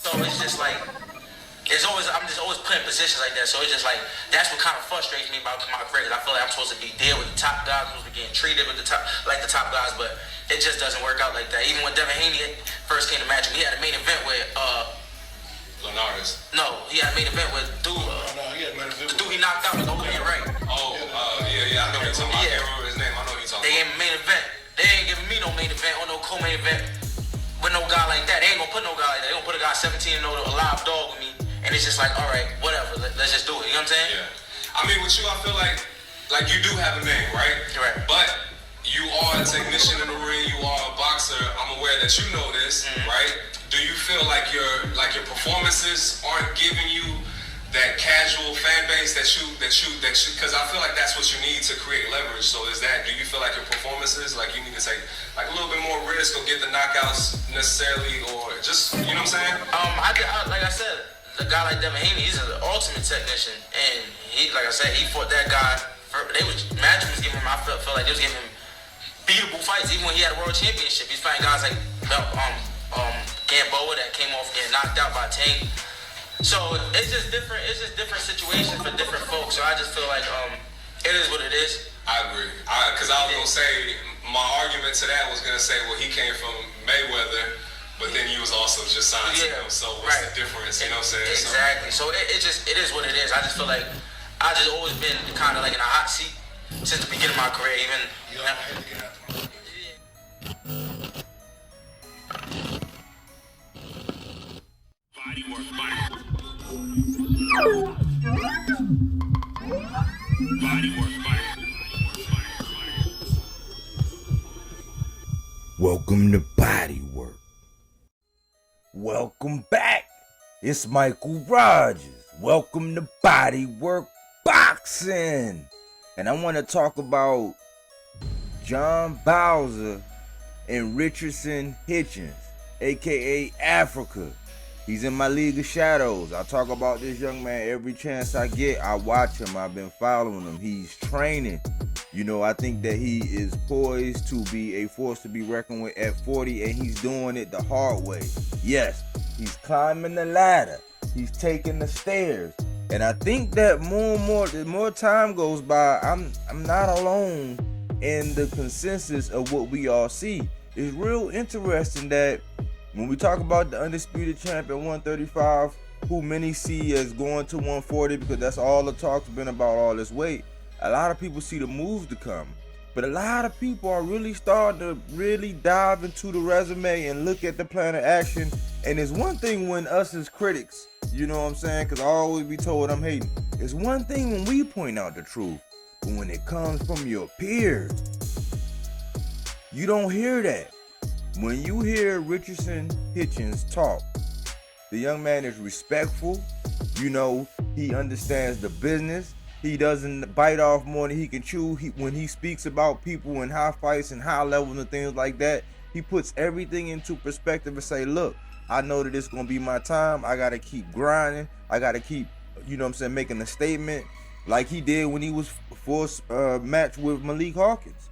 So it's just like, I'm just always put in positions like that. So it's just like, that's what kind of frustrates me about my career. Cause I feel like I'm supposed to be there with the top guys, I'm supposed to be getting treated with the top guys, but it just doesn't work out like that. Even when Devin Haney first came to Matroom, he had a main event with Linares. No, he had a main event with dude. He had a main event. The dude he knocked out with the overhand right. Oh, yeah, I know you're talking about. I can't remember his name. I know you're talking about. They gave him a main event. They ain't giving me no main event or no co-main event with no guy like that. They ain't gonna put no guy like that. They gonna put a guy 17 and a live dog with me, and it's just like, all right, whatever. Let's just do it. You know what I'm saying? Yeah. I mean, with you, I feel like you do have a name, right? Right. But you are a technician in the ring. You are a boxer. I'm aware that you know this, right? Do you feel like your performances aren't giving you that casual fan base that you because I feel like that's what you need to create leverage. So do you feel like your performances, like you need to take like a little bit more risk or get the knockouts necessarily, or just, you know what I'm saying? I like I said, a guy like Devin Haney, he's an ultimate technician, and he, like I said, he fought that guy. Matroom was giving him, I felt like they was giving him beatable fights, even when he had a world championship. He's fighting guys like Gamboa that came off getting knocked out by Tank. So it's just different situations for different folks. So I just feel like it is what it is. I agree. Because I was gonna say, my argument to that was gonna say, well, he came from Mayweather, but then he was also just signed to him. So what's the difference? You know what I'm saying? Exactly. So it is what it is. I just feel like I just always been kind of like in a hot seat since the beginning of my career. Even I had to get out. Welcome to Bodywork. Welcome back. It's Michael Rogers. Welcome to BodyWorkBoxing. And I want to talk about John Bauza and Richardson Hitchins, aka Africa. He's in my League of Shadows. I talk about this young man every chance I get. I watch him. I've been following him. He's training. You know, I think that he is poised to be a force to be reckoned with at 40, and he's doing it the hard way. Yes, he's climbing the ladder. He's taking the stairs. And I think that the more time goes by, I'm not alone in the consensus of what we all see. It's real interesting that when we talk about the undisputed champ at 135, who many see as going to 140 because that's all the talk's been about all this weight, a lot of people see the moves to come. But a lot of people are really starting to really dive into the resume and look at the plan of action. And it's one thing when us as critics, you know what I'm saying, because I always be told I'm hating. It's one thing when we point out the truth, but when it comes from your peers, you don't hear that. When you hear Richardson Hitchins talk, the young man is respectful. You know, he understands the business. He doesn't bite off more than he can chew. When he speaks about people in high fights and high levels and things like that, he puts everything into perspective and say, look, I know that it's going to be my time. I got to keep grinding. I got to keep, you know what I'm saying, making a statement like he did when he was forced match with Malik Hawkins.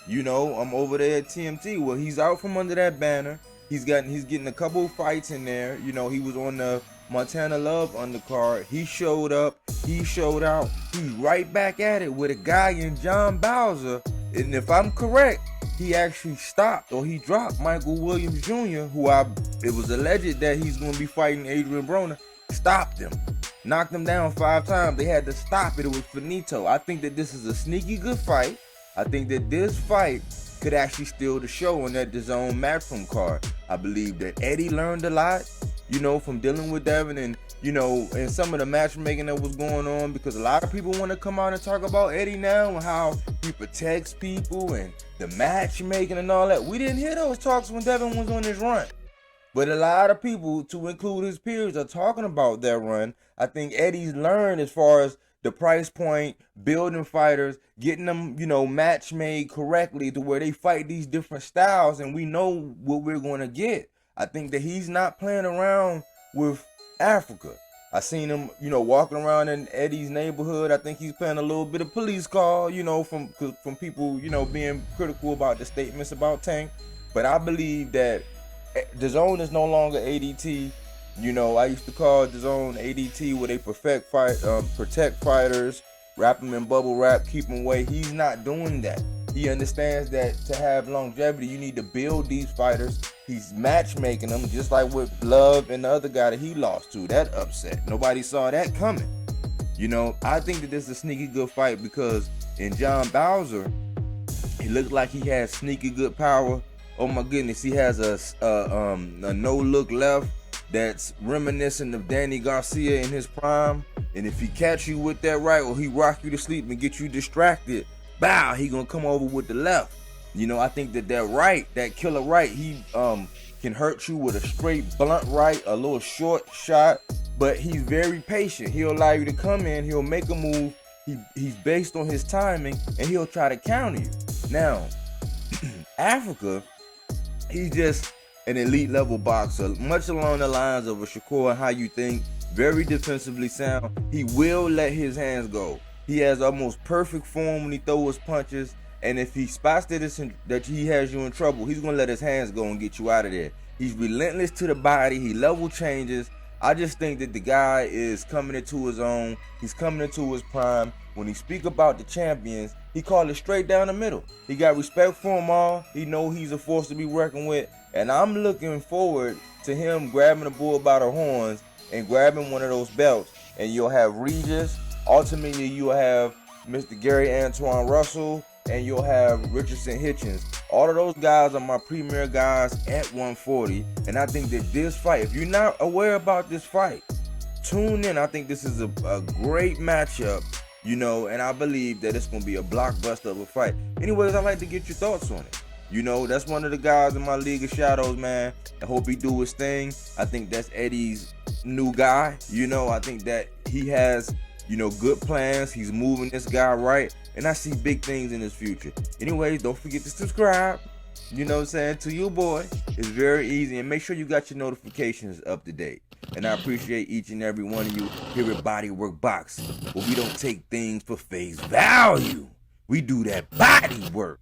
You know, I'm over there at TMT. Well, he's out from under that banner. He's getting a couple of fights in there. You know, he was on the Montana Love undercard. He showed up. He showed out. He's right back at it with a guy in John Bauza. And if I'm correct, he actually stopped or he dropped Michael Williams Jr., who it was alleged that he's going to be fighting Adrian Broner. Stopped him. Knocked him down 5 times. They had to stop it. It was finito. I think that this is a sneaky good fight. I think that this fight could actually steal the show on that DAZN Matchroom card. I believe that Eddie learned a lot, you know, from dealing with Devin and, you know, and some of the matchmaking that was going on, because a lot of people want to come out and talk about Eddie now and how he protects people and the matchmaking and all that. We didn't hear those talks when Devin was on his run. But a lot of people, to include his peers, are talking about that run. I think Eddie's learned as far as the price point, building fighters, getting them, you know, match made correctly to where they fight these different styles and we know what we're going to get. I think that he's not playing around with Africa. I seen him, you know, walking around in Eddie's neighborhood. I think he's playing a little bit of police call, you know, from people, you know, being critical about the statements about Tank. But I believe that DAZN is no longer ADT. You know, I used to call DAZN ADT where they protect fighters, wrap them in bubble wrap, keep them away. He's not doing that. He understands that to have longevity, you need to build these fighters. He's matchmaking them, just like with Love and the other guy that he lost to. That upset. Nobody saw that coming. You know, I think that this is a sneaky good fight because in John Bauza, he looks like he has sneaky good power. Oh my goodness, he has a no-look left that's reminiscent of Danny Garcia in his prime. And if he catch you with that right, or he rock you to sleep and get you distracted, bow, he gonna come over with the left. You know, I think that right, that killer right, he can hurt you with a straight blunt right, a little short shot, but he's very patient. He'll allow you to come in, he'll make a move, he's based on his timing, and he'll try to counter you. Now, Africa, he's just an elite level boxer, much along the lines of a Shakur, how you think, very defensively sound. He will let his hands go. He has almost perfect form when he throws his punches, and if he spots that he has you in trouble, he's gonna let his hands go and get you out of there. He's relentless to the body. He level changes. I just think that the guy is coming into his own. He's coming into his prime. When he speak about the champions, he called it straight down the middle. He got respect for them all. He know he's a force to be reckoned with, and I'm looking forward to him grabbing the bull by the horns and grabbing one of those belts. And you'll have Regis. Ultimately, you'll have Mr. Gary Antoine Russell, and you'll have Richardson Hitchins. All of those guys are my premier guys at 140. And I think that this fight, if you're not aware about this fight, tune in. I think this is a great matchup, you know, and I believe that it's going to be a blockbuster of a fight. Anyways, I'd like to get your thoughts on it. You know, that's one of the guys in my League of Shadows, man. I hope he do his thing. I think that's Eddie's new guy. You know, I think that he has, you know, good plans. He's moving this guy right, and I see big things in his future. Anyways, don't forget to subscribe. You know what I'm saying? To you, boy. It's very easy, and make sure you got your notifications up to date. And I appreciate each and every one of you here at Bodywork Boxing, where we don't take things for face value. We do that body work.